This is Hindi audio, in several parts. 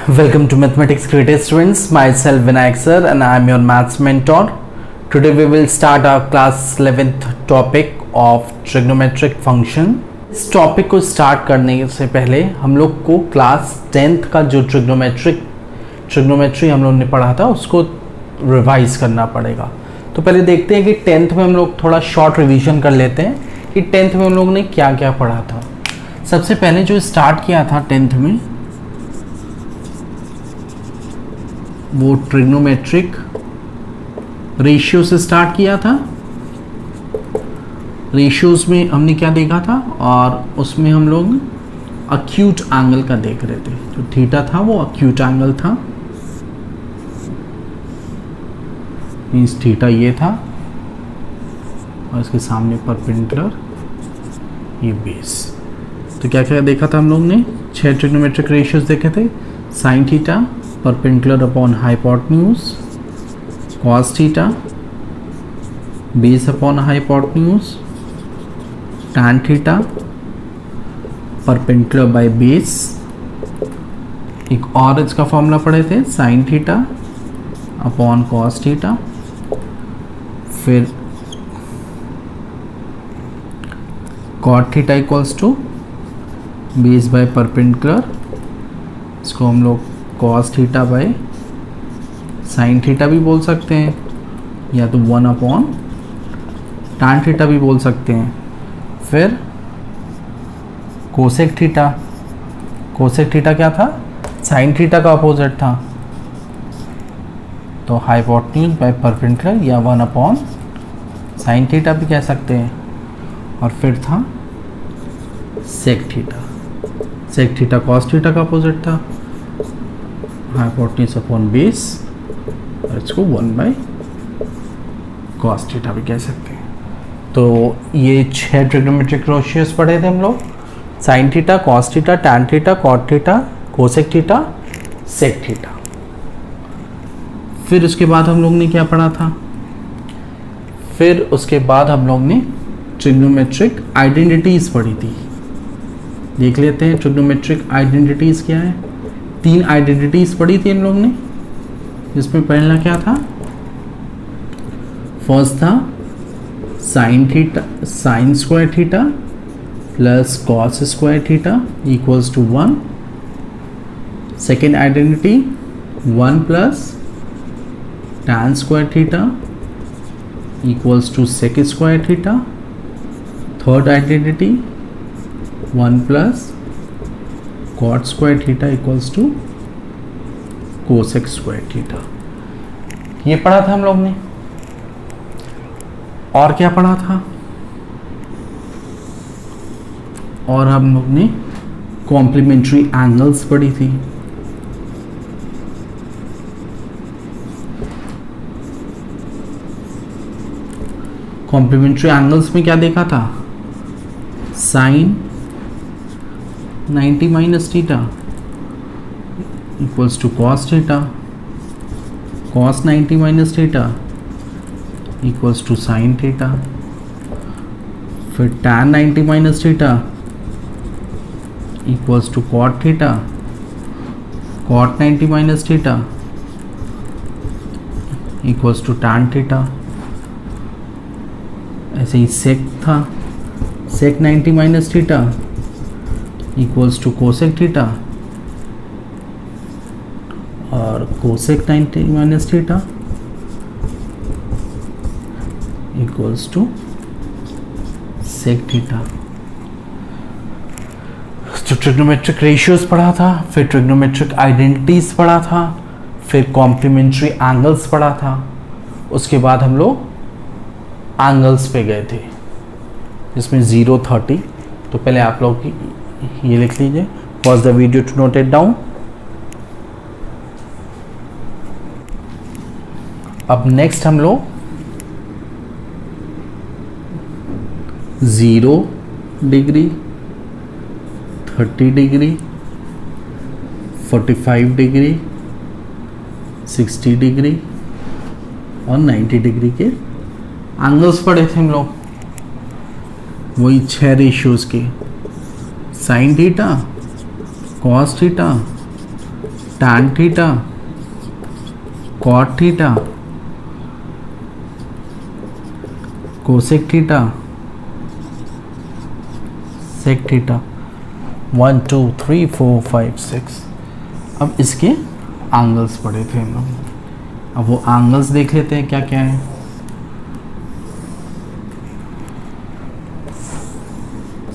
Welcome to Mathematics Creative Students. Myself Vinayak sir and I am your maths mentor. Today we will start our class 11th topic of trigonometric function. इस टॉपिक को स्टार्ट करने से पहले हम लोग को क्लास 10th का जो ट्रिग्नोमेट्री हम लोग ने पढ़ा था उसको रिवाइज करना पड़ेगा. तो पहले देखते हैं कि 10th में हम लोग थोड़ा शॉर्ट रिवीजन कर लेते हैं कि 10th में हम लोग ने क्या क्या पढ़ा था. सबसे पहले जो स्टार्ट किया था 10th में वो ट्रिग्नोमेट्रिक रेशियो से स्टार्ट किया था. रेशियोज में हमने क्या देखा था और उसमें हम लोग अक्यूट एंगल का देख रहे थे. जो थीटा था वो अक्यूट एंगल था, मीन्स थीटा ये था और इसके सामने परपेंडिकुलर ये बेस. तो क्या क्या देखा था हम लोग ने? 6 ट्रिग्नोमेट्रिक रेशियोज देखे थे. Sine theta perpendicular upon hypotenuse, cos theta base upon hypotenuse, tan theta perpendicular by base. एक और इसका फॉर्मूला पढ़े थे sine theta upon cos theta. फिर cot theta equals to base by perpendicular, इसको हम लोग cos theta by sine theta भी बोल सकते हैं या तो 1 अपॉन टैन थीटा भी बोल सकते हैं. फिर कोसेक थीटा. कोसेक थीटा क्या था? साइन थीटा का अपोजिट था, तो हाइपोटेन्यूज बाय परपेंडिकुलर या 1 अपॉन साइन थीटा भी कह सकते हैं. और फिर था sec theta. Sec theta cos theta का अपोजिट था, हाइपोटेन्यूज अपॉन बेस, और इसको 1 बाय कॉस थीटा भी कह सकते हैं. तो ये 6 ट्रिग्नोमेट्रिक रेशियोज पढ़े थे हम लोग. Sine theta, cos theta, tan theta, cot theta, cosec theta, sec theta. फिर उसके बाद हम लोग ने क्या पढ़ा था? फिर उसके बाद हम लोग ने ट्रिग्नोमेट्रिक आइडेंटिटीज पढ़ी थी. देख लेते हैं ट्रिग्नोमेट्रिक आइडेंटिटीज क्या है. 3 आइडेंटिटीज पढ़ी थी हम लोग ने, जिसमें पहला क्या था? फर्स्ट था sine theta, sine square theta plus cos square theta equals to 1. Second identity 1 plus tan square theta equals to sec square theta. Third identity 1 plus cot square theta equals to cosec square theta. ये पढ़ा था हम लोग ने. और क्या पढ़ा था? और हम लोग ने कॉम्प्लीमेंट्री एंगल्स पढ़ी थी. कॉम्प्लीमेंट्री एंगल्स में क्या देखा था? Sine 90 minus theta equals to cos theta, cos 90 minus theta equals to sine theta. फिर tan 90 minus theta equals to cot theta, cot 90 minus theta equals to tan theta. ऐसे ही सेक था, sec 90 minus theta equals to cosec theta और cosec 90 minus theta equals to sec theta. तो ट्रिग्नोमेट्रिक रेशियोज पढ़ा था, फिर ट्रिग्नोमेट्रिक आइडेंटिटीज पढ़ा था, फिर कॉम्प्लीमेंट्री एंगल्स पढ़ा था. उसके बाद हम लोग एंगल्स पे गए थे, जिसमें 0, 30. तो पहले आप लोग ये लिख लीजिए. Pause the video to note it down. अब नेक्स्ट हम लोग 0 डिग्री, 30 डिग्री, 45 डिग्री, 60 डिग्री और 90 डिग्री के एंगल्स पढ़े थे हम लोग. वही 6 रेशियोज के sine theta, cos theta, tan theta, cot theta, cosec theta, sec theta. 1 2 3 4 5 6। अब इसके एंगल्स पढ़े थे हम लोग, अब वो एंगल्स देख लेते हैं क्या क्या है।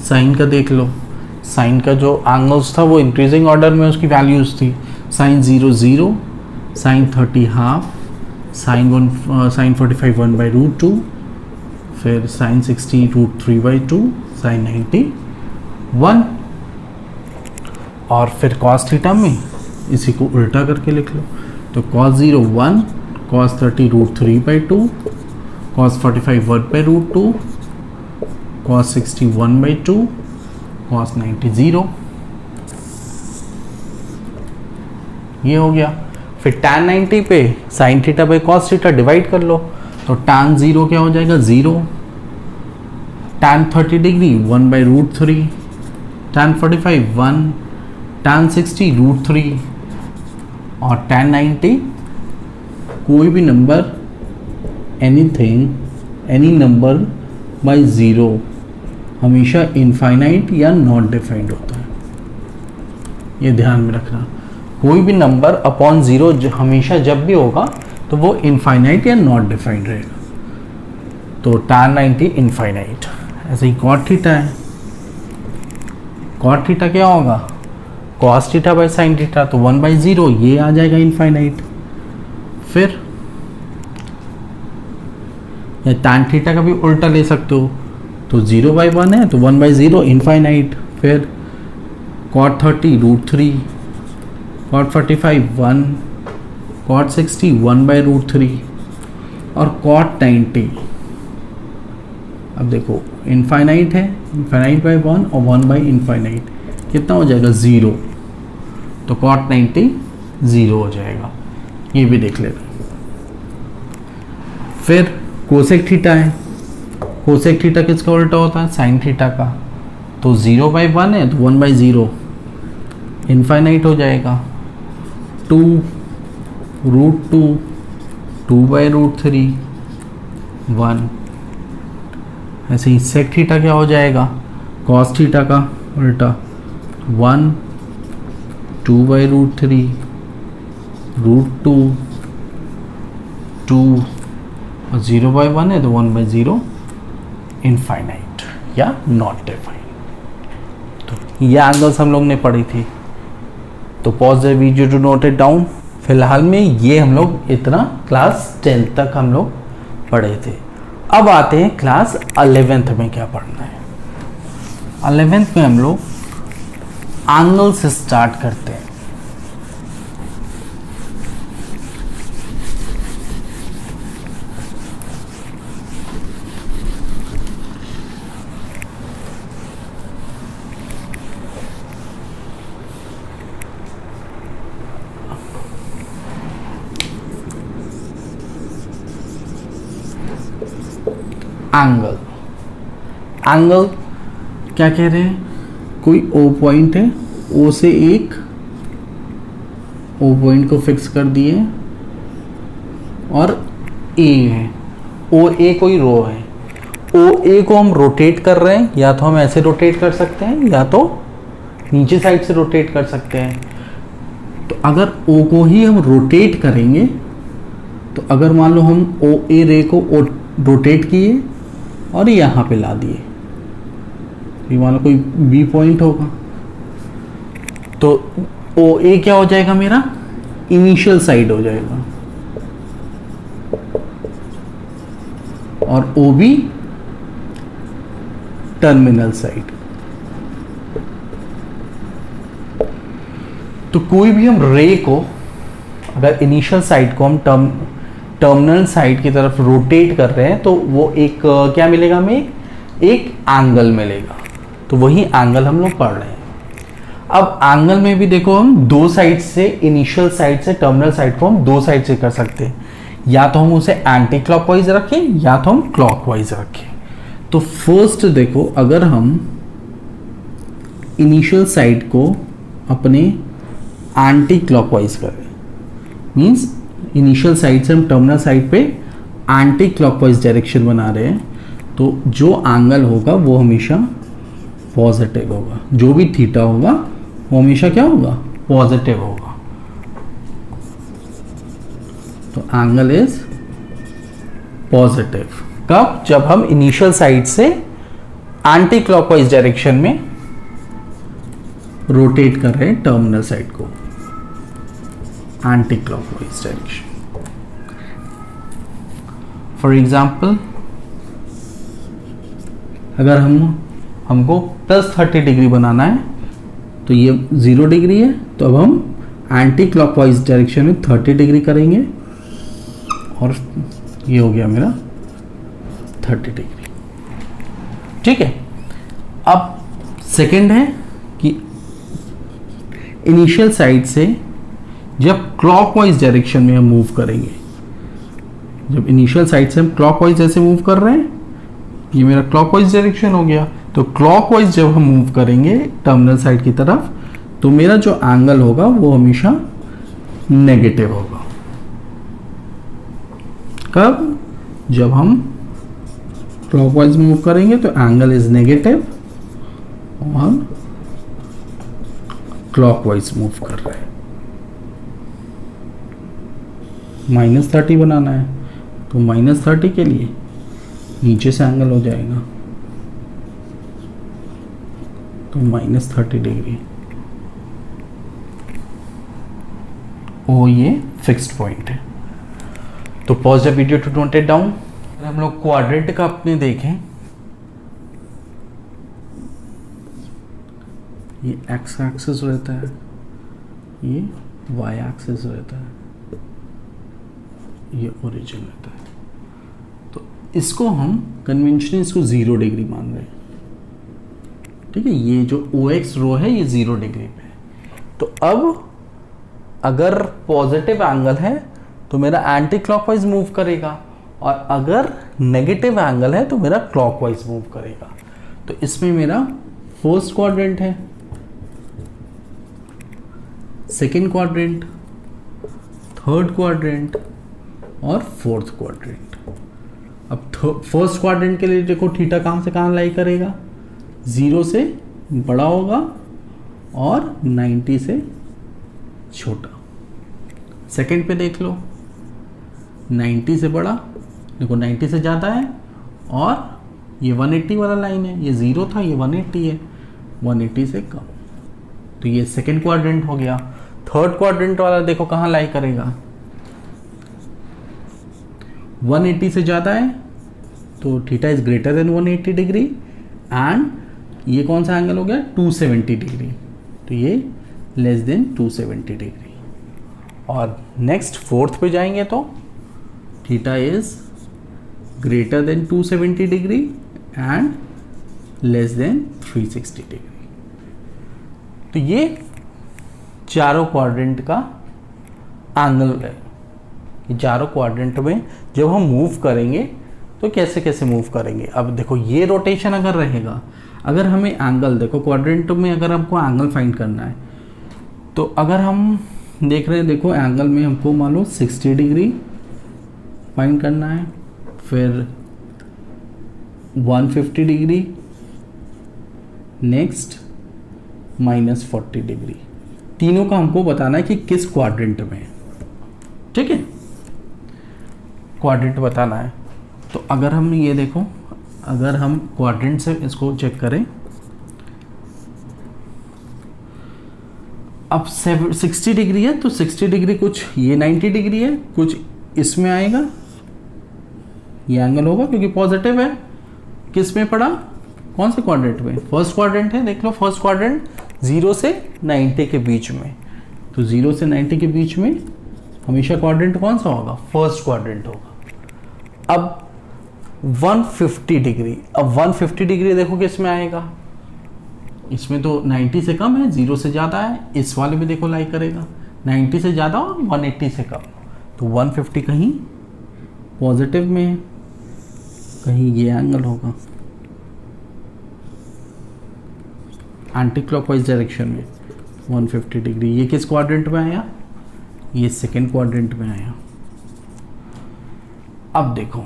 साइन का देख लो, साइन का जो एंगल्स था वो इंक्रीजिंग ऑर्डर में उसकी वैल्यूज थी। साइन 0 0, साइन 30 हाफ, साइन 45 1/√2, फिर साइन 60 √3/2, साइन 90 1, और फिर कॉस थीटा में इसी को उल्टा करके लिख लो। तो cos 0 1, cos 30 √3/2, cos 45 1/√2, cos 60 1/2, cos 90 0। ये हो गया। फिर tan 90 पे साइन थीटा पे कॉस थीटा डिवाइड कर लो, तो tan 0 क्या हो जाएगा 0, tan 30 डिग्री 1/√3, tan 45 1, tan 60 √3, और tan 90 कोई भी नंबर एनी नंबर बाय 0 हमेशा इनफाइनाइट या नॉट डिफाइंड होता है, ये ध्यान में रखना। कोई भी नंबर अपॉन 0 हमेशा जब भी होगा तो वो इनफाइनाइट या नॉट डिफाइंड रहेगा। तो tan 90 इनफाइनाइट। ऐसे ही कॉट थीटा है, कॉट थीटा क्या होगा cos theta by sine theta, तो 1/0 ये आ जाएगा इनफाइनाइट। फिर या tan थीटा का भी उल्टा ले सकते हो, तो 0/1 है तो 1/0 इनफाइनाइट। फिर कॉट 30 √3, कॉट 45 1, कॉट 60 1/√3, और कॉट 90 अब देखो इनफाइनाइट है, इनफाइनाइट बाय 1 और 1/इनफाइनाइट कितना हो जाएगा 0, तो कॉट 90 0 हो जाएगा। ये भी देख लेना। फिर कोसेक थीटा है, कोसेक थीटा किसका उल्टा होता है साइन थीटा का, तो 0/1 है तो 1/0 इनफाइनाइट हो जाएगा। 2 √2, 2/√3 1। ऐसे ही सेक थीटा क्या हो जाएगा कॉस थीटा का उल्टा 1, 2/√3, √2, 2, और 0/1 है तो 1/0 इनफाइनाइट या नॉट डिफाइंड। तो ये एंगल्स हम लोग ने पढ़ी थी। तो pause the video to note it down. फिलहाल में ये हम लोग इतना क्लास 10 तक हम लोग पढ़े थे। अब आते हैं क्लास 11th में क्या पढ़ना है। 11th में हम लोग एंगल से स्टार्ट करते हैं। एंगल, एंगल क्या कह रहे हैं, कोई ओ पॉइंट है, ओ से एक, ओ पॉइंट को फिक्स कर दिए, और ए है, ओ ए कोई रो है, ओ ए को हम रोटेट कर रहे हैं, या तो हम ऐसे रोटेट कर सकते हैं या तो नीचे साइड से रोटेट कर सकते हैं। तो अगर ओ को ही हम रोटेट करेंगे, तो अगर मान लो हम ओ ए रे को रोटेट किए और यहाँ पे ला दिए, ये मान लो कोई बी पॉइंट होगा, तो ओ ए क्या हो जाएगा मेरा इनिशियल साइड हो जाएगा, और ओ बी टर्मिनल साइड। तो कोई भी हम रे को अगर इनिशियल साइड को हम टर्मिनल साइड की तरफ रोटेट कर रहे हैं, तो वो एक क्या मिलेगा हमें, एक एंगल मिलेगा। तो वही एंगल हम लोग पढ़ रहे हैं। अब एंगल में भी देखो हम दो साइड से, इनिशियल साइड से टर्मिनल साइड को हम दो साइड से कर सकते हैं, या तो हम उसे एंटी क्लॉकवाइज रखें या तो हम क्लॉकवाइज रखें। तो फर्स्ट देखो, अगर हम इनिशियल साइड को अपने एंटी क्लॉकवाइज कर रहे हैं, मीन्स इनिशियल साइड से हम टर्मिनल साइड पे एंटी क्लॉकवाइज डायरेक्शन बना रहे हैं, तो जो एंगल होगा वो हमेशा पॉजिटिव होगा, जो भी थीटा होगा वो हमेशा क्या होगा, पॉजिटिव होगा। तो एंगल इज पॉजिटिव कब, जब हम इनिशियल साइड से एंटी क्लॉकवाइज डायरेक्शन में रोटेट कर रहे हैं टर्मिनल साइड को, anti clockwise direction. For example अगर हमको +30 डिग्री बनाना है, तो ये 0 डिग्री है, तो अब हम एंटी क्लॉकवाइज डायरेक्शन में 30 डिग्री करेंगे और ये हो गया मेरा 30 डिग्री। ठीक है। अब सेकंड है कि इनिशियल साइड से जब क्लॉकवाइज डायरेक्शन में हम मूव करेंगे, जब इनिशियल साइड से हम क्लॉकवाइज जैसे मूव कर रहे हैं, ये मेरा क्लॉकवाइज डायरेक्शन हो गया, तो क्लॉकवाइज जब हम मूव करेंगे टर्मिनल साइड की तरफ, तो मेरा जो एंगल होगा वो हमेशा नेगेटिव होगा। कब, जब हम क्लॉकवाइज मूव करेंगे तो एंगल इज नेगेटिव, और क्लॉकवाइज मूव कर रहे हैं, -30 बनाना है, तो -30 के लिए नीचे से एंगल हो जाएगा, तो -30 डिग्री। ओ ये फिक्स्ड पॉइंट है। तो pause the video to note it down. हम लोग क्वाड्रेंट का अपने देखें, ये एक्स एक्सिस रहता है, ये वाई एक्सिस रहता है, ये ओरिजिन रहता है। तो इसको हम कन्वेंशनली इसको 0 डिग्री मान रहे हैं। ठीक है, ये जो OX रो है ये 0 डिग्री पे है। तो अब अगर पॉजिटिव एंगल है तो मेरा एंटी क्लॉकवाइज मूव करेगा, और अगर नेगेटिव एंगल है तो मेरा क्लॉकवाइज मूव करेगा। तो इसमें मेरा फर्स्ट क्वाड्रेंट है, सेकेंड क्वाड्रेंट, थर्ड क्वाड्रेंट और फोर्थ क्वाड्रेंट। अब फर्स्ट क्वाड्रेंट के लिए देखो थीटा कहाँ से कहाँ लाई करेगा, 0 से बड़ा होगा और 90 से छोटा। सेकंड पे देख लो, 90 से बड़ा, देखो 90 से ज़्यादा है, और ये 180 वाला लाइन है, ये 0 था, ये 180 है, 180 से कम। तो ये सेकंड क्वाड्रेंट हो गया। थर्ड क्वाड्रेंट वाला देखो कहाँ लाई करेगा, 180 से ज़्यादा है, तो theta is greater than 180 degree, and ये कौन सा एंगल हो गया, 270 डिग्री, तो ये लेस देन 270 डिग्री। और नेक्स्ट फोर्थ पे जाएंगे तो theta is greater than 270 degree and less than 360 degree. तो ये चारों क्वाड्रेंट का एंगल है। ये चारों क्वाड्रेंट में जब हम मूव करेंगे तो कैसे कैसे मूव करेंगे। अब देखो ये रोटेशन अगर रहेगा, अगर हमें एंगल, देखो क्वाड्रेंट में अगर हमको एंगल फाइंड करना है, तो अगर हम देख रहे हैं, देखो एंगल में हमको मान लो 60 डिग्री फाइंड करना है, फिर 150 डिग्री, नेक्स्ट -40 डिग्री। तीनों का हमको बताना है कि किस क्वाड्रेंट में है। ठीक है, क्वाड्रेंट बताना है। तो अगर हम ये देखो, अगर हम क्वाड्रेंट से इसको चेक करें, अब 60 डिग्री है, तो 60 डिग्री कुछ ये 90 डिग्री है, कुछ इसमें आएगा, ये एंगल होगा क्योंकि पॉजिटिव है। किस में पड़ा, कौन से क्वाड्रेंट में, फर्स्ट क्वाड्रेंट है। देख लो फर्स्ट क्वाड्रेंट 0 से 90 के बीच में, तो 0 से 90 के बीच में हमेशा क्वाड्रेंट कौन सा होगा, फर्स्ट क्वाड्रेंट होगा। अब 150 डिग्री, अब 150 डिग्री देखो किस में आएगा, इसमें तो 90 से कम है, 0 से ज़्यादा है, इस वाले में देखो लाई करेगा 90 से ज़्यादा और 180 से कम, तो 150 कहीं पॉजिटिव में है, कहीं ये एंगल होगा एंटी क्लॉकवाइज डायरेक्शन में, 150 डिग्री। ये किस क्वाड्रेंट में आया? ये सेकेंड क्वाड्रेंट में आया। अब देखो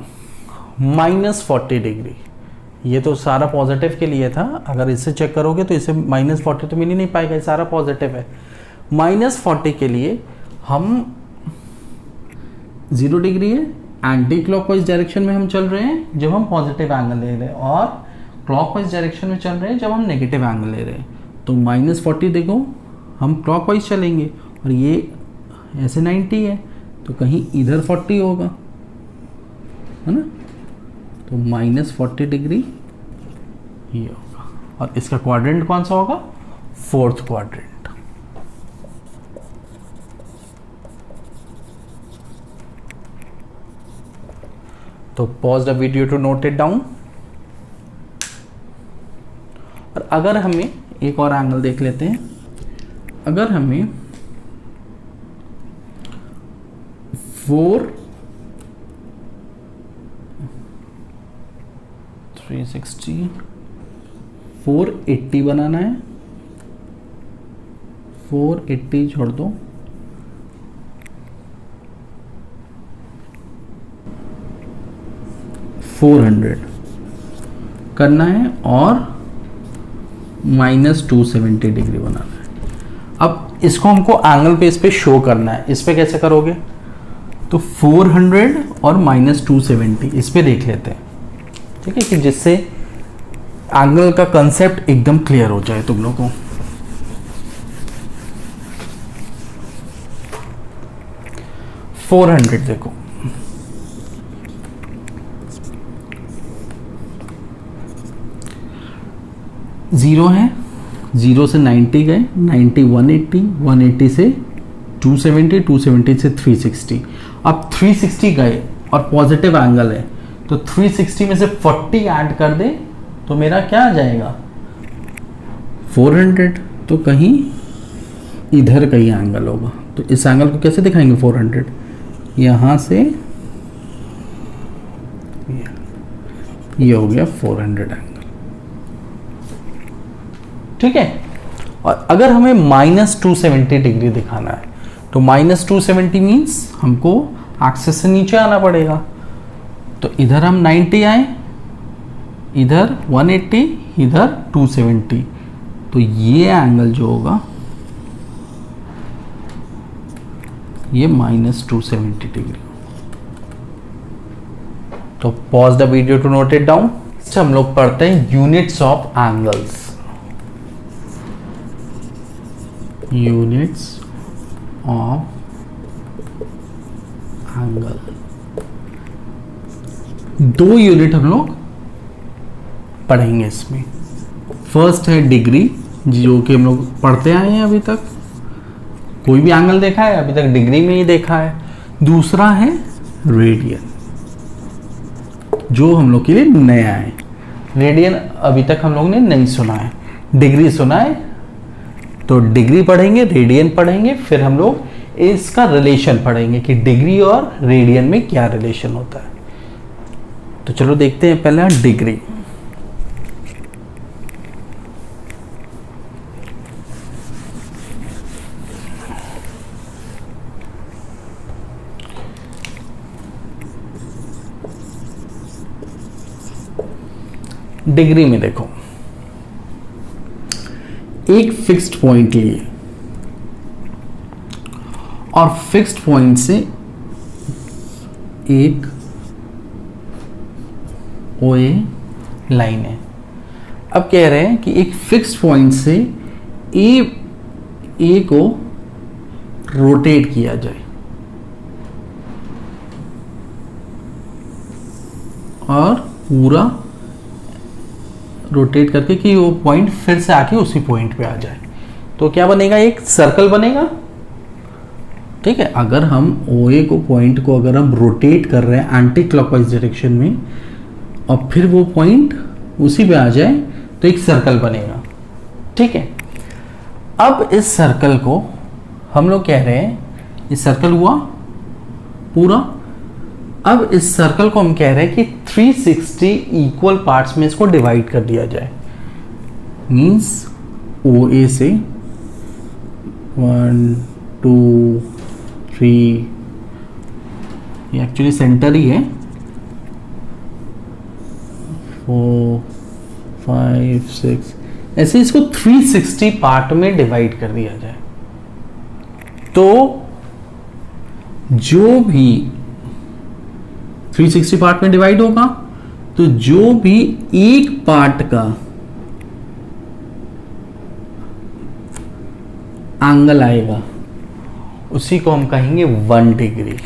-40 डिग्री, ये तो सारा पॉजिटिव के लिए था, अगर इससे चेक करोगे तो इसे -40 तो मिल ही नहीं पाएगा, ये सारा पॉजिटिव है। -40 के लिए हम 0 डिग्री है, एंटी क्लॉकवाइज डायरेक्शन में हम चल रहे हैं जब हम पॉजिटिव एंगल ले रहे हैं, और क्लॉकवाइज डायरेक्शन में चल रहे हैं जब हम नेगेटिव एंगल ले रहे हैं। तो -40 देखो हम क्लॉकवाइज चलेंगे, और ये ऐसे 90 है तो कहीं इधर 40 होगा, है ना। तो -40 डिग्री ये होगा, और इसका क्वाड्रेंट कौन सा होगा? Fourth quadrant. तो pause the video to note it down. और अगर हमें एक और एंगल देख लेते हैं, अगर हमें 480 बनाना है, 480 छोड़ दो, 400 करना है, और -270 डिग्री बनाना है। अब इसको हमको एंगल बेस पे शो करना है, इस पे कैसे करोगे? तो 400 और -270 इस पे देख लेते हैं, ठीक है, कि जिससे एंगल का कंसेप्ट एकदम क्लियर हो जाए तुम लोगों को। $400 देखो, जीरो है, 0 से 90 गए, 90 180, 180 से 270, 270 से 360। अब 360 गए और पॉजिटिव एंगल है, तो 360 में से 40 ऐड कर दे तो मेरा क्या आ जाएगा? 400। तो कहीं इधर कहीं एंगल होगा, तो इस एंगल को कैसे दिखाएंगे? 400 यहां से ये हो गया 400 एंगल, ठीक है। और अगर हमें -270 डिग्री दिखाना है, तो -270 मीन्स हमको एक्सिस से नीचे आना पड़ेगा। तो इधर हम 90 आए, इधर 180, इधर 270, तो ये एंगल जो होगा ये -270 डिग्री। तो pause the video to note it down. हम लोग पढ़ते हैं units of angles. Units of angle, 2 unit हम लोग पढ़ेंगे इसमें। फर्स्ट है डिग्री, जो कि हम लोग पढ़ते आए हैं अभी तक, कोई भी एंगल देखा है अभी तक डिग्री में ही देखा है। दूसरा है रेडियन, जो हम लोग के लिए नया है। रेडियन अभी तक हम लोग ने नहीं सुना है, डिग्री सुना है, तो डिग्री पढ़ेंगे, रेडियन पढ़ेंगे, फिर हम लोग इसका रिलेशन पढ़ेंगे कि डिग्री और रेडियन में क्या रिलेशन होता है। तो चलो देखते हैं पहला डिग्री। डिग्री में देखो, एक फिक्स्ड पॉइंट लिए और फिक्स्ड पॉइंट से एक OA लाइन है। अब कह रहे हैं कि एक फिक्स्ड पॉइंट से ए को रोटेट किया जाए और पूरा रोटेट करके कि वो पॉइंट फिर से आके उसी पॉइंट पे आ जाए, तो क्या बनेगा? एक सर्कल बनेगा, ठीक है। अगर हम OA को पॉइंट को अगर हम रोटेट कर रहे हैं एंटी क्लॉकवाइज डायरेक्शन में और फिर वो पॉइंट उसी पे आ जाए तो एक सर्कल बनेगा, ठीक है। अब इस सर्कल को हम लोग कह रहे हैं, इस सर्कल हुआ पूरा। अब इस सर्कल को हम कह रहे हैं कि 360 इक्वल पार्ट्स में इसको डिवाइड कर दिया जाए। मींस OA से 1 2 3, ये एक्चुअली सेंटर ही है, 4 5 6, ऐसे इसको 360 पार्ट में डिवाइड कर दिया जाए तो जो भी 360 पार्ट में डिवाइड होगा तो जो भी एक पार्ट का एंगल आएगा उसी को हम कहेंगे 1 डिग्री।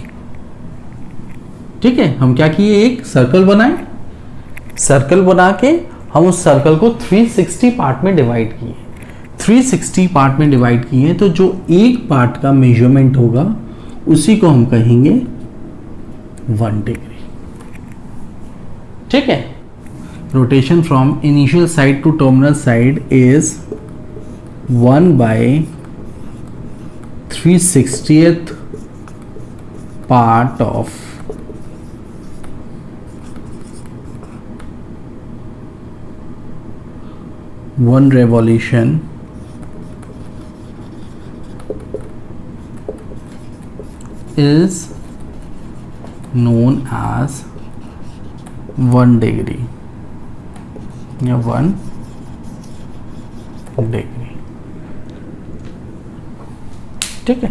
ठीक है, हम क्या किए, एक सर्कल बनाए, सर्कल बना के हम उस सर्कल को 360 पार्ट में डिवाइड किए, 360 पार्ट में डिवाइड किए तो जो एक पार्ट का मेजरमेंट होगा उसी को हम कहेंगे 1 डिग्री। ठीक है, rotation from initial side to terminal side is 1/360th part of one revolution is known as 1 degree या 1 डिग्री। ठीक है,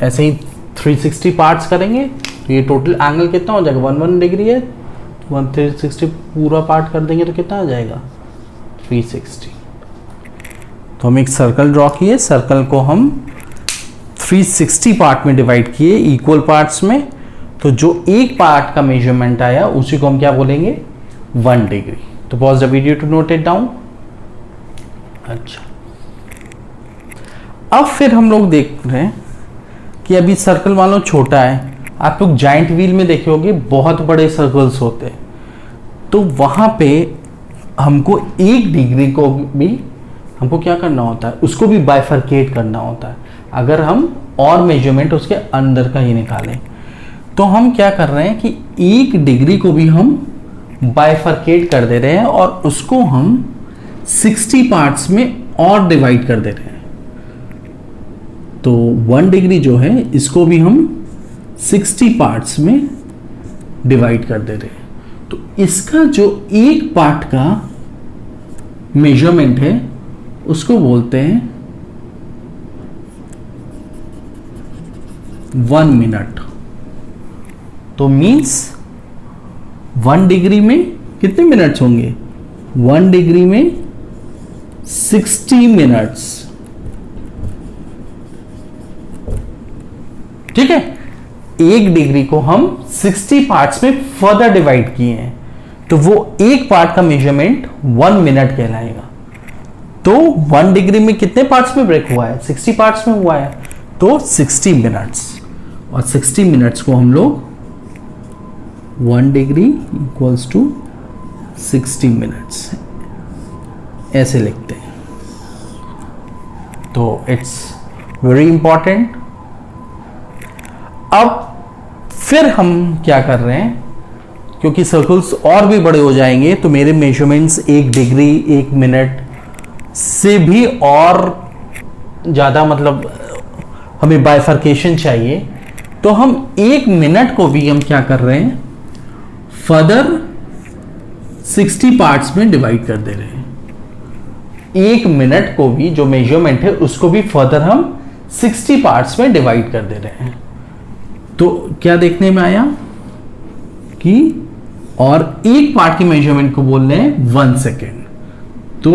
ऐसे ही 360 पार्ट्स करेंगे तो ये टोटल एंगल कितना हो जाएगा, 1 डिग्री है, 360 पूरा पार्ट कर देंगे तो कितना आ जाएगा 360। तो हम एक सर्कल ड्रॉ किए, सर्कल को हम 360 पार्ट में डिवाइड किए इक्वल पार्ट्स में, तो जो एक पार्ट का मेजरमेंट आया उसी को हम क्या बोलेंगे 1 डिग्री। तो pause the video to note it down. अच्छा, अब फिर हम लोग देख रहे हैं कि अभी सर्कल मान लो छोटा है, आप लोग जाइंट व्हील में देखे होंगे बहुत बड़े सर्कल्स होते हैं, तो वहां पे हमको 1 डिग्री को भी हमको क्या करना होता है, उसको भी बाइफरकेट करना होता है। अगर हम और मेजरमेंट उसके अंदर का ही निकालें तो हम क्या कर रहे हैं कि 1 डिग्री को भी हम बाइफरकेट कर दे रहे हैं और उसको हम 60 पार्ट्स में और डिवाइड कर दे रहे हैं। तो 1 डिग्री जो है इसको भी हम 60 पार्ट्स में डिवाइड कर दे रहे हैं। तो इसका जो एक पार्ट का मेजरमेंट है उसको बोलते हैं 1 मिनट। तो मीन्स 1 डिग्री में कितने मिनट्स होंगे, 1 डिग्री में 60 मिनट्स। ठीक है, 1 डिग्री को हम 60 पार्ट्स में फर्दर डिवाइड किए हैं तो वो एक पार्ट का मेजरमेंट 1 मिनट कहलाएगा। तो 1 डिग्री में कितने पार्ट्स में ब्रेक हुआ है, 60 पार्ट्स में हुआ है, तो 60 मिनट्स। और 60 मिनट्स को हम लोग 1 डिग्री इक्वल्स टू 60 मिनट्स ऐसे लिखते हैं। तो इट्स वेरी इंपॉर्टेंट। अब फिर हम क्या कर रहे हैं, क्योंकि सर्कल्स और भी बड़े हो जाएंगे तो मेरे मेजरमेंट्स 1 डिग्री 1 मिनट से भी और ज़्यादा, मतलब हमें बाइफरकेशन चाहिए, तो हम 1 मिनट को भी हम क्या कर रहे हैं फर्दर 60 पार्ट्स में डिवाइड कर दे रहे हैं। 1 मिनट को भी जो मेजरमेंट है उसको भी फर्दर हम 60 पार्ट्स में डिवाइड कर दे रहे हैं। तो क्या देखने में आया कि और एक पार्ट की मेजरमेंट को बोल रहे हैं 1 सेकेंड। तो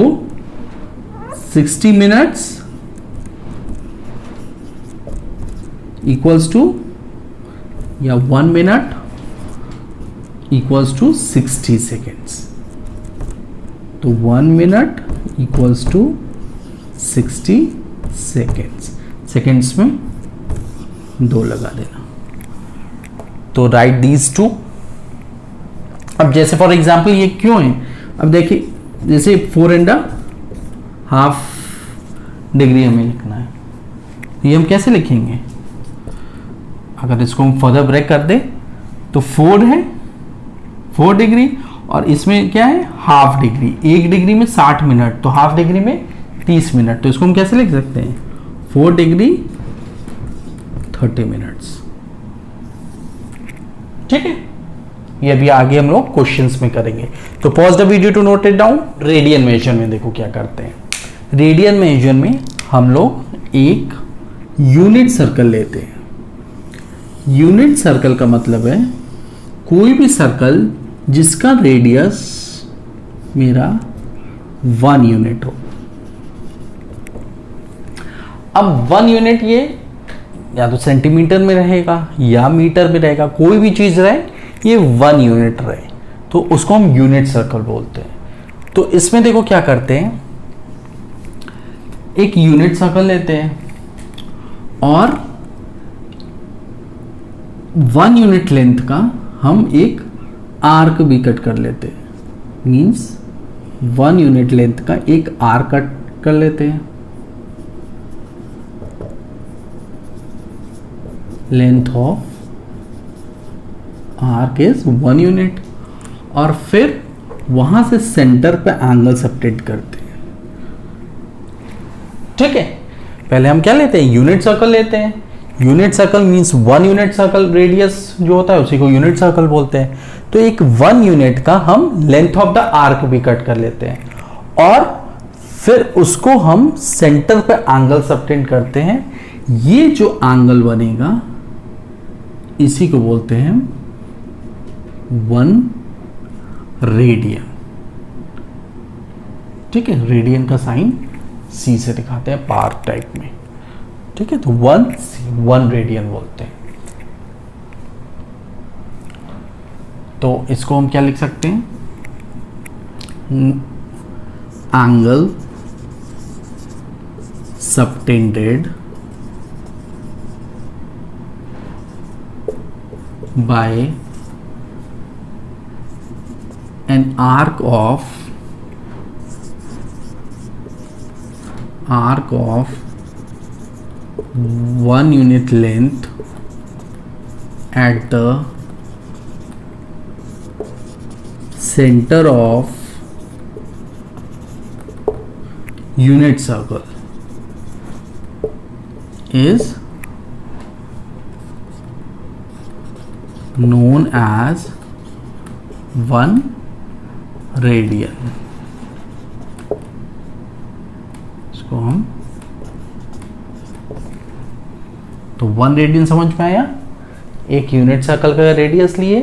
60 मिनट्स इक्वल्स टू या 1 मिनट इक्वल्स टू 60 सेकेंड्स। तो 1 minute equals to 60 seconds, seconds में 2 लगा देना। तो राइट दीज टू। अब जैसे फॉर एग्जाम्पल ये क्यों है, अब देखिए जैसे 4.5 डिग्री हमें लिखना है, ये हम कैसे लिखेंगे, अगर इसको हम फर्दर ब्रेक कर दे तो 4 है 4 डिग्री और इसमें क्या है हाफ डिग्री, 1 डिग्री में 60 मिनट, तो हाफ डिग्री में 30 मिनट। तो इसको हम कैसे लिख सकते हैं 4 डिग्री 30 मिनट्स। ठीक है, ये भी आगे हम लोग क्वेश्चंस में करेंगे। तो pause the video to note it down. Radian measure में देखो क्या करते हैं। रेडियन मेजर में हम लोग एक यूनिट सर्कल लेते हैं। यूनिट सर्कल का मतलब है कोई भी सर्कल जिसका रेडियस मेरा 1 यूनिट हो। अब 1 यूनिट ये या तो सेंटीमीटर में रहेगा या मीटर में रहेगा, कोई भी चीज रहे ये 1 यूनिट रहे तो उसको हम यूनिट सर्कल बोलते हैं। तो इसमें देखो क्या करते हैं, एक यूनिट सर्कल लेते हैं और 1 यूनिट लेंथ का हम एक आर्क भी कट कर लेते हैं। मींस 1 यूनिट लेंथ का एक आर्क कट कर लेते हैं। Length of arc is 1 unit और फिर वहां से सेंटर पे एंगल सब्टेंड करते हैं। ठीक है, पहले हम क्या लेते हैं, यूनिट सर्कल लेते हैं। Unit circle means 1 unit circle, radius जो होता है उसी को यूनिट सर्कल बोलते हैं। तो एक 1 यूनिट का हम लेंथ ऑफ द आर्क भी कट कर लेते हैं और फिर उसको हम सेंटर पे एंगल सब्टेंड करते हैं। ये जो एंगल बनेगा इसी को बोलते हैं 1 रेडियन। ठीक है, रेडियन का साइन सी से दिखाते हैं पार टाइप में। ठीक है, तो 1 रेडियन बोलते हैं। तो इसको हम क्या लिख सकते हैं, angle subtended by an arc of 1 unit length at the center of unit circle is known as 1 radian. इसको हम तो 1 रेडियन समझ में आया। एक यूनिट सर्कल का रेडियस लिए,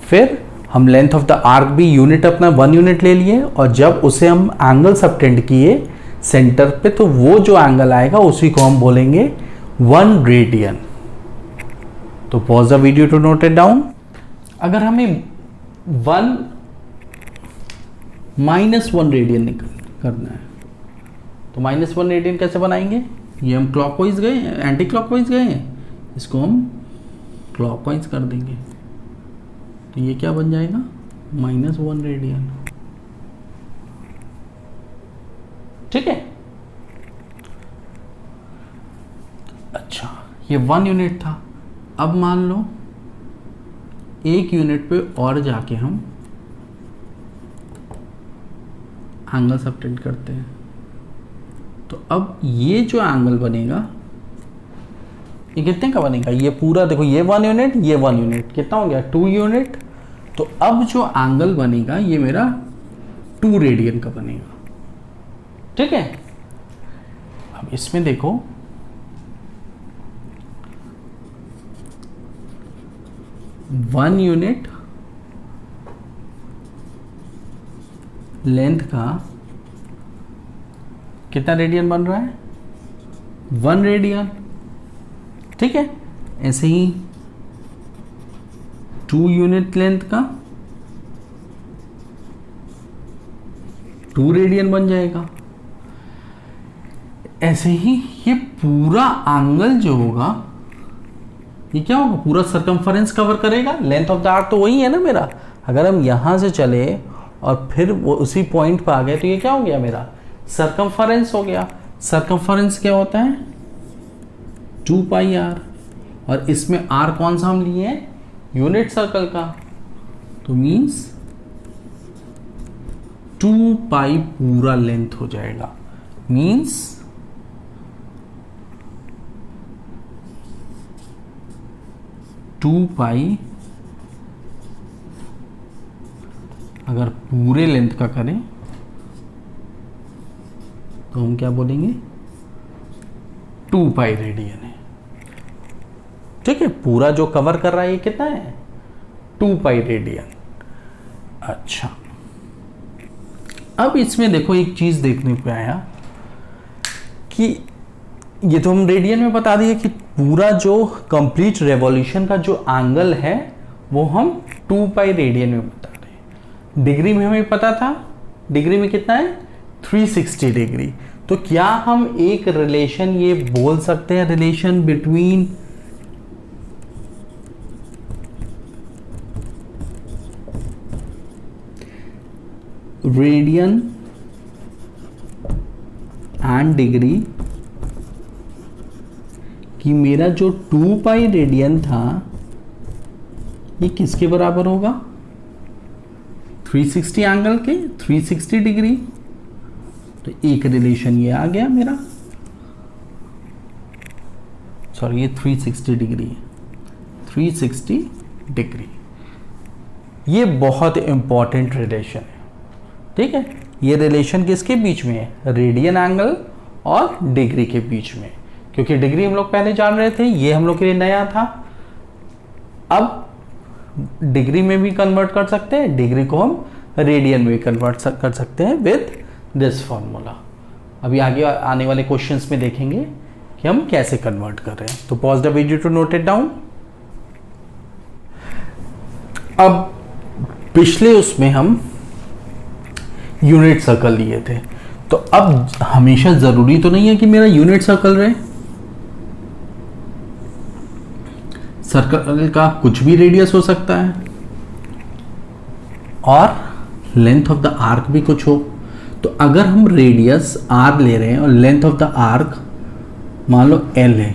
फिर हम लेंथ ऑफ द आर्क भी यूनिट अपना 1 यूनिट ले लिए और जब उसे हम एंगल सबटेंड किए सेंटर पे तो वो जो एंगल आएगा उसी को हम बोलेंगे 1 रेडियन। तो pause the video to note it down. अगर हमें 1 -1 रेडियन करना है तो -1 रेडियन कैसे बनाएंगे, ये हम क्लॉकवाइज गए, एंटी क्लॉकवाइज गए हैं, इसको हम क्लॉकवाइज कर देंगे तो ये क्या बन जाएगा, -1 रेडियन। ठीक है, अच्छा ये 1 यूनिट था। अब मान लो 1 यूनिट पे और जाके हम एंगल सबटेंड करते हैं तो अब ये जो एंगल बनेगा ये कितने का बनेगा, ये पूरा देखो, ये 1 यूनिट, ये 1 यूनिट, कितना हो गया 2 यूनिट। तो अब जो एंगल बनेगा ये मेरा 2 रेडियन का बनेगा। ठीक है, अब इसमें देखो 1 यूनिट लेंथ का कितना रेडियन बन रहा है, 1 रेडियन। ठीक है, ऐसे ही 2 यूनिट लेंथ का 2 रेडियन बन जाएगा। ऐसे ही ये पूरा एंगल जो होगा ये क्या होगा, पूरा सर्कमफरेंस कवर करेगा। लेंथ ऑफ द आर्क तो वही है ना मेरा। अगर हम यहां से चले और फिर वो उसी पॉइंट पर आ गए तो ये क्या हो गया, मेरा सर्कमफरेंस हो गया। सर्कमफरेंस क्या होता है, 2 पाई आर, और इसमें आर कौन सा हम लिए हैं, यूनिट सर्कल का, तो मीन्स 2 पाई पूरा लेंथ हो जाएगा। मीन्स 2 पाई अगर पूरे लेंथ का करें तो हम क्या बोलेंगे, 2 पाई रेडियन है। ठीक है, पूरा जो कवर कर रहा है ये कितना है, 2 पाई रेडियन। अच्छा, अब इसमें देखो एक चीज देखने पे आया कि ये तो हम रेडियन में बता दिए कि पूरा जो कंप्लीट रेवोल्यूशन का जो एंगल है वो हम 2 पाई रेडियन में बता रहे हैं। डिग्री में हमें पता था, डिग्री में कितना है, 360 डिग्री। तो क्या हम एक रिलेशन ये बोल सकते हैं, relation between radian and degree कि मेरा जो 2 पाई रेडियन था ये किसके बराबर होगा, 360 एंगल के, 360 डिग्री। तो एक रिलेशन ये आ गया मेरा, सॉरी ये 360 डिग्री है, 360 डिग्री। ये बहुत इंपॉर्टेंट रिलेशन है। ठीक है, ये रिलेशन किसके बीच में है, रेडियन एंगल और डिग्री के बीच में, क्योंकि डिग्री हम लोग पहले जान रहे थे, ये हम लोग के लिए नया था। अब डिग्री में भी कन्वर्ट कर सकते हैं, डिग्री को हम रेडियन में कन्वर्ट कर सकते हैं विद दिस फॉर्मूला। अभी आगे आने वाले क्वेश्चंस में देखेंगे कि हम कैसे कन्वर्ट कर रहे हैं। तो pause the video to note it down. अब पिछले उसमें हम यूनिट सर्कल लिए थे, तो अब हमेशा जरूरी तो नहीं है कि मेरा यूनिट सर्कल रहे, सर्कल का कुछ भी रेडियस हो सकता है और लेंथ ऑफ द आर्क भी कुछ हो। तो अगर हम रेडियस आर ले रहे हैं और लेंथ ऑफ द आर्क मान लो एल है,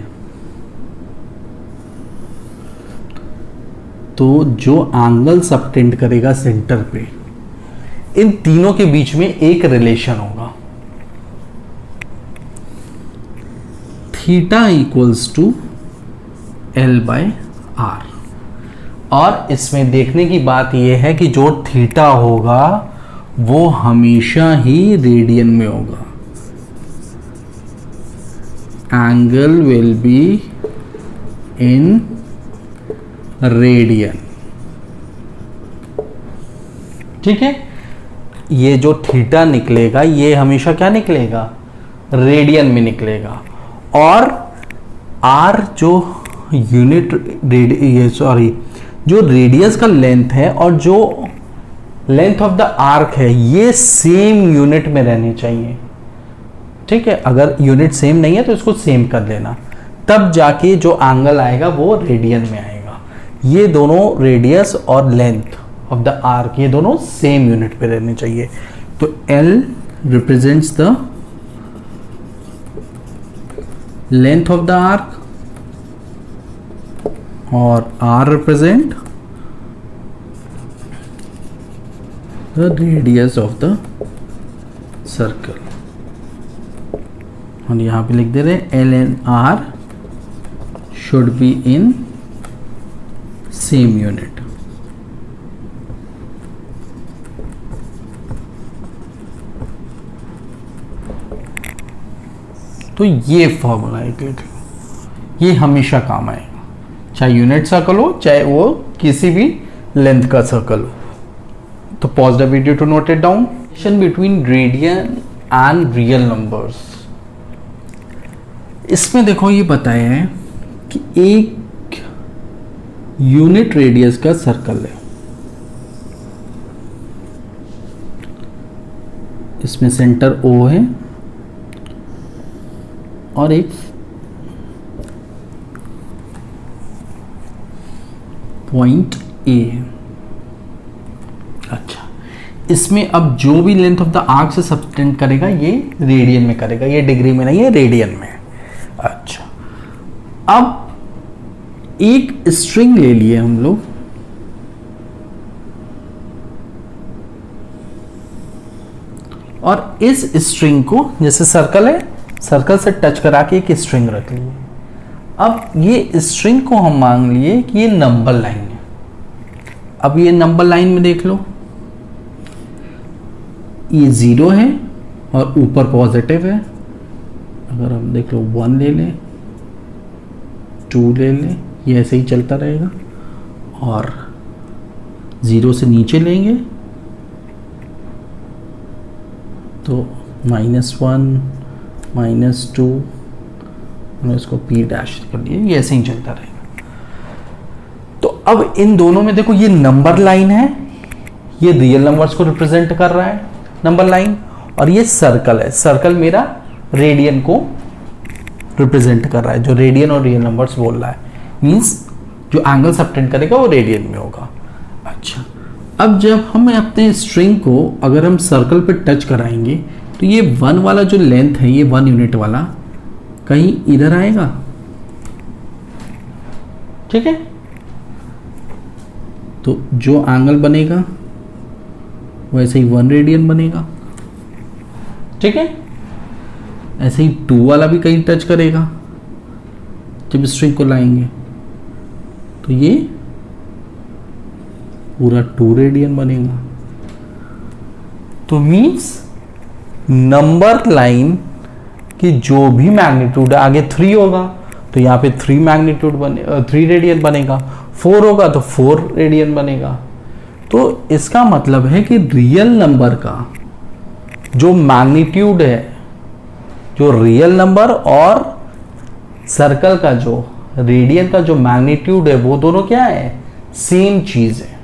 तो जो एंगल सबटेंड करेगा सेंटर पे, इन तीनों के बीच में एक रिलेशन होगा, theta equals to l by r. और इसमें देखने की बात यह है कि जो थीटा होगा वो हमेशा ही रेडियन में होगा, angle will be in radian. ठीक है, ये जो थीटा निकलेगा ये हमेशा क्या निकलेगा, रेडियन में निकलेगा। और आर जो यूनिट जो रेडियस का लेंथ है और जो लेंथ ऑफ द आर्क है ये सेम यूनिट में रहने चाहिए। ठीक है, अगर यूनिट सेम नहीं है तो इसको सेम कर लेना, तब जाके जो एंगल आएगा वो रेडियन में आएगा। ये दोनों रेडियस और लेंथ ऑफ द आर्क ये दोनों सेम यूनिट पे रहने चाहिए। तो L represents the length of the arc और R represent the radius of the circle. और यहां पे लिख दे रहे हैं L and R should be in same unit। तो ये फॉर्मूला है, ये हमेशा काम आएगा, चाहे यूनिट सर्कल हो चाहे वो किसी भी लेंथ का सर्कल हो। तो pause the video to note it down. Relation between radian and real numbers, इसमें देखो ये बताया है कि एक यूनिट रेडियस का सर्कल है, इसमें सेंटर O है और एक पॉइंट A। अच्छा, इसमें अब जो भी लेंथ ऑफ द आर्क से सबटेंड करेगा ये रेडियन में करेगा, ये डिग्री में नहीं है, रेडियन में। अच्छा, अब एक स्ट्रिंग ले लिए हम लोग, और इस स्ट्रिंग को जैसे सर्कल है, सर्कल से टच करा के एक स्ट्रिंग रख लिए। अब ये स्ट्रिंग को हम मान लिए कि ये नंबर लाइन है। अब ये नंबर लाइन में देख लो, ये 0 है और ऊपर पॉजिटिव है। अगर हम देख लो 1 ले लें, 2 ले लें, ये ऐसे ही चलता रहेगा। और 0 से नीचे लेंगे तो -1 -2, मैंने इसको P डैश कर लिया, ये ऐसे ही चलता रहेगा। तो अब इन दोनों में देखो, ये नंबर लाइन है, ये रियल नंबर्स को रिप्रेजेंट कर रहा है नंबर लाइन, और ये सर्कल है, सर्कल मेरा रेडियन को रिप्रेजेंट कर रहा है, जो रेडियन और रियल नंबर्स बोल रहा है, मींस जो एंगल सबटेंड करेगा वो रेडियन में होगा। अच्छा, अब जब हम अपने स्ट्रिंग को अगर हम सर्कल पे टच कराएंगे तो ये 1 वाला जो लेंथ है, ये 1 यूनिट वाला कहीं इधर आएगा, ठीक है। तो जो एंगल बनेगा वैसे ही 1 रेडियन बनेगा, ठीक है। ऐसे ही 2 वाला भी कहीं टच करेगा जब स्ट्रिंग को लाएंगे, तो ये पूरा 2 रेडियन बनेगा। तो मीन्स नंबर लाइन की जो भी मैग्नीट्यूड है, आगे 3 होगा तो यहाँ पे 3 मैग्नीट्यूड बने, 3 रेडियन बनेगा, 4 होगा तो 4 रेडियन बनेगा। तो इसका मतलब है कि रियल नंबर का जो मैग्नीट्यूड है, जो रियल नंबर और सर्कल का जो रेडियन का जो मैग्नीट्यूड है, वो दोनों क्या है, सेम चीज है।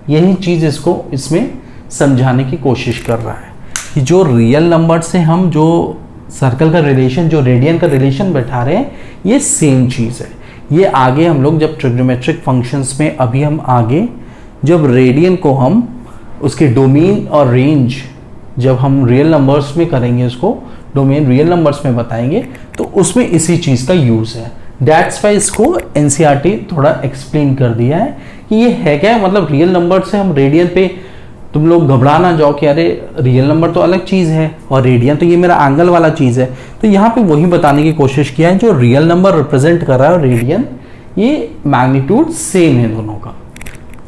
यही चीज इसको इसमें समझाने की कोशिश कर रहा है कि जो रियल नंबर से हम जो सर्कल का रिलेशन, जो रेडियन का रिलेशन बैठा रहे हैं, ये सेम चीज है। ये आगे हम लोग जब ट्रिग्नोमेट्रिक फंक्शंस में, अभी हम आगे जब रेडियन को हम उसके डोमेन और रेंज जब हम रियल नंबर्स में करेंगे, उसको डोमेन रियल नंबर्स में बताएंगे, तो उसमें इसी चीज का यूज है। दैट्स वाई इसको एनसीईआरटी थोड़ा एक्सप्लेन कर दिया है कि ये है क्या, मतलब रियल नंबर से हम रेडियन पे, तुम लोग घबरा ना जाओ कि अरे रियल नंबर तो अलग चीज है और रेडियन तो ये मेरा एंगल वाला चीज है। तो यहाँ पे वही बताने की कोशिश किया है, जो रियल नंबर रिप्रेजेंट कर रहा है और रेडियन, ये मैग्नीट्यूड सेम है दोनों का।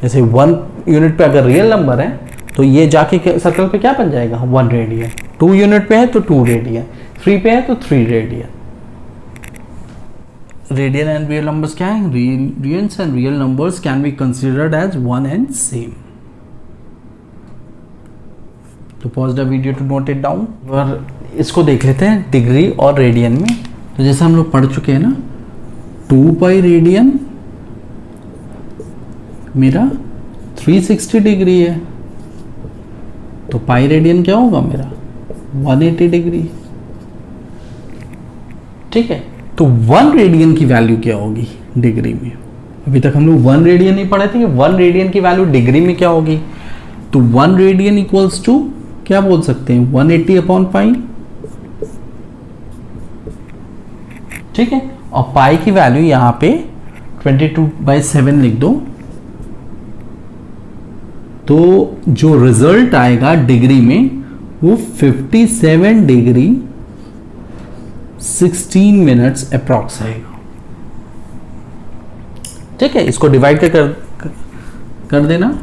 जैसे 1 यूनिट पे अगर रियल नंबर है तो ये जाके सर्कल पे क्या बन जाएगा, 1 रेडियन। 2 यूनिट पे है तो 2 रेडियन, 3 पे है तो 3 radian. Radian and real numbers क्या है, radians and real numbers can be considered as one and same. तो pause the video to note it down. और इसको देख लेते हैं डिग्री और रेडियन में। तो जैसे हम लोग पढ़ चुके हैं ना, 2 पाई रेडियन मेरा 360 डिग्री है, तो पाई रेडियन क्या होगा मेरा 180 डिग्री, ठीक है। तो 1 रेडियन की वैल्यू क्या होगी डिग्री में, अभी तक हम लोग 1 रेडियन नहीं पढ़े थे कि 1 रेडियन की वैल्यू डिग्री में क्या होगी। तो 1 रेडियन इक्वल्स टू क्या बोल सकते हैं, 180 अपॉन पाई, ठीक है। और पाई की वैल्यू यहां पे 22/7 लिख दो, तो जो रिजल्ट आएगा डिग्री में वो 57 डिग्री 16 मिनट्स अप्रॉक्स आएगा, ठीक है। इसको डिवाइड कर देना।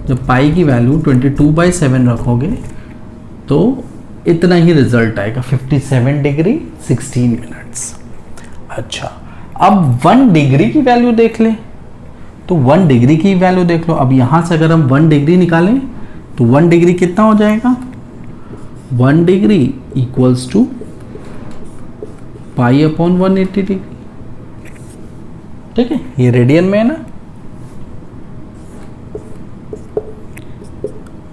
जब पाई की वैल्यू 22/7 रखोगे तो इतना ही रिजल्ट आएगा, 57 डिग्री 16 मिनट्स। अच्छा, अब 1 डिग्री की वैल्यू देख ले, तो 1 डिग्री की वैल्यू देख लो। अब यहां से अगर हम 1 डिग्री निकालें तो 1 डिग्री कितना हो जाएगा, 1 degree equals to pi upon 180 degree, ठीक है। ये रेडियन में है ना।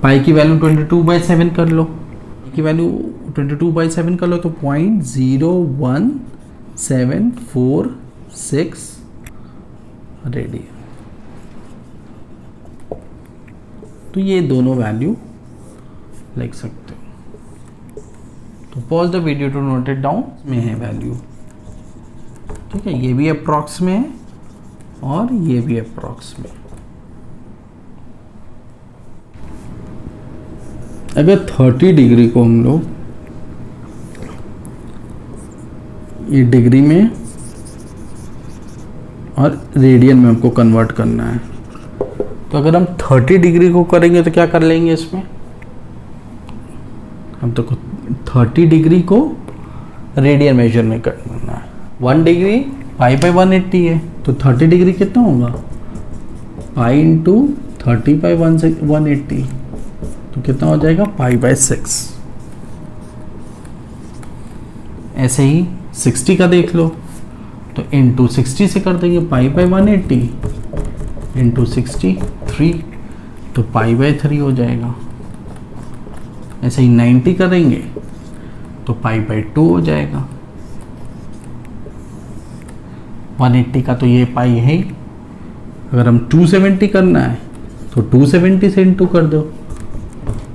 पाई की वैल्यू 22/7 कर लो, की वैल्यू 22/7 कर लो तो 0.01746 रेडियन। तो ये दोनों वैल्यू लिख सकते हो। तो pause the video to note it down. में है वैल्यू, ठीक है। ये भी अप्रॉक्स में है और ये भी अप्रॉक्स में। अगर 30 डिग्री को हम लोग ये डिग्री में और रेडियन में हमको कन्वर्ट करना है। तो अगर हम 30 डिग्री को करेंगे तो क्या कर लेंगे इसमें, हम तो 30 डिग्री को रेडियन मेजर में करना है। 1 डिग्री पाई बाई 180 है, तो 30 डिग्री कितना होगा, पाई इंटू 30 बाई 180, तो कितना हो जाएगा, पाई बाई 6। ऐसे ही 60 का देख लो, तो इंटू 60 से कर देंगे, पाई बाई 180 इंटू 63, तो पाई बाई 3 हो जाएगा। ऐसे ही 90 करेंगे तो पाई बाई 2 हो जाएगा। 180 का तो ये पाई है ही। अगर हम 270 करना है तो 270 से इंटू कर दो,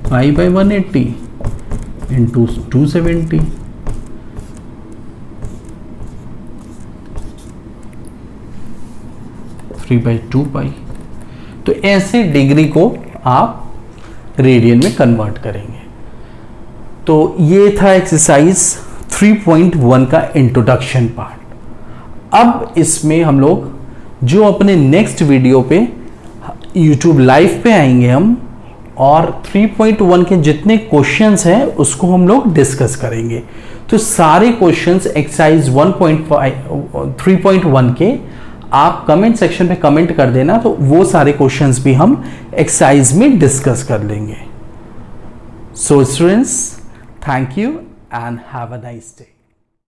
pi by 180 into 270, three by 2 पाई। तो ऐसे डिग्री को आप रेडियन में कन्वर्ट करेंगे। तो ये था एक्सरसाइज 3.1 का इंट्रोडक्शन पार्ट। अब इसमें हम लोग जो अपने नेक्स्ट वीडियो पे YouTube लाइव पे आएंगे हम, और 3.1 के जितने क्वेश्चंस हैं उसको हम लोग डिस्कस करेंगे। तो सारे क्वेश्चंस एक्सरसाइज 3.1 के आप कमेंट सेक्शन पे कमेंट कर देना, तो वो सारे क्वेश्चंस भी हम एक्सरसाइज में डिस्कस कर लेंगे। So students, thank you and have a nice day.